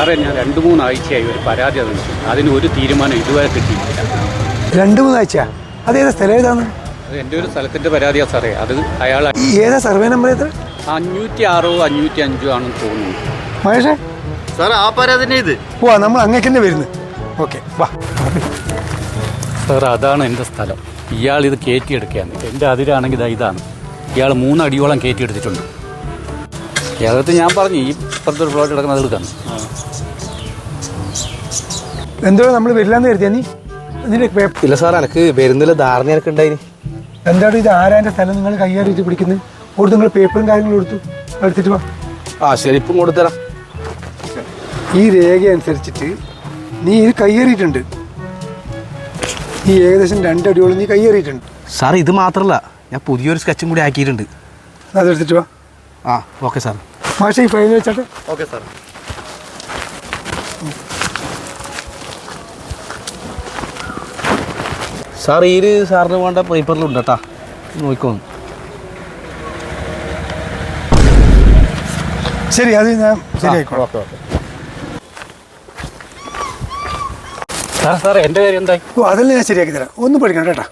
സാറേ ഞാൻ 2-3 ആഴ്ചയായി ഒരു പരാതി തന്നിട്ട് അതിന് ഒരു തീരുമാനം ഇതുവരെ കിട്ടിയിട്ടില്ല. 2-3 ആഴ്ച? അതേതാ സ്ഥലം ഏതാണ്? അത് എൻ്റെ ഒരു സ്ഥലത്തിൻ്റെ പരാതിയാണ് സാറേ. അത് അയാൾ ഏതാ സർവേ നമ്പർ എത്ര? 506 505 ആണെന്ന് തോന്നുന്നു. മഹേഷേ സാറേ ആ പരാതി ഇത് പോവാ, നമ്മൾ അങ്ങേക്ക് തന്നെ വരുന്നത്. ഓക്കെ വാ. സാർ അതാണ് എൻ്റെ സ്ഥലം. ഇയാൾ ഇത് കയറ്റിയെടുക്കുകയാണ്. എൻ്റെ അതിരാണെങ്കിൽ ഇതാണ്. ഇയാൾ 3 അടിയോളം കയറ്റിയെടുത്തിട്ടുണ്ട്. ഇയാളത്ത് ഞാൻ പറഞ്ഞു ഈ ഇപ്പുറത്തൊരു പ്ലോട്ട് കിടക്കുന്നത് എടുക്കാന്ന്. എന്തോ നമ്മൾ വരില്ലാന്ന് കരുതിയാ നീ? നിന്റെ ഇല്ല സാർ, എനിക്ക് വരുന്നില്ല ധാരണ എനിക്ക് ഉണ്ടായിന്. എന്താണ് ഇത്? ആരാൻ്റെ സ്ഥലം നിങ്ങൾ കയ്യേറിയിട്ട് പിടിക്കുന്നത്? കൊടുത്ത് നിങ്ങൾ പേപ്പറും കാര്യങ്ങളും എടുത്തിട്ട് വാ. ആ ശരി, ഇപ്പം കൊടുത്തരാം. ഈ രേഖ അനുസരിച്ചിട്ട് നീ ഇത് കയ്യേറിയിട്ടുണ്ട്. നീ ഏകദേശം 2 അടിയോളം നീ കയ്യേറിയിട്ടുണ്ട്. സാർ ഇത് മാത്രമല്ല, ഞാൻ പുതിയൊരു സ്കെച്ചും കൂടി ആക്കിയിട്ടുണ്ട്. അതെടുത്തിട്ട് വാ. ആ ഓക്കെ സാർ. മാഷെ ഈ ഫയൽ വെച്ചാട്ടെ. Okay sir. സാർ ഈ സാറിന് വേണ്ട പേപ്പറിലുണ്ട് കേട്ടാ, നോക്കിക്കോന്നു. ശരി, അത് ഞാൻ ശരിയായിക്കോളാം. Okay okay. സാറേ എൻ്റെ കാര്യം എന്തായി? ഓ, അതെല്ലാം ഞാൻ ശരിയാക്കി തരാം. ഒന്നും പഠിക്കണം കേട്ടാ.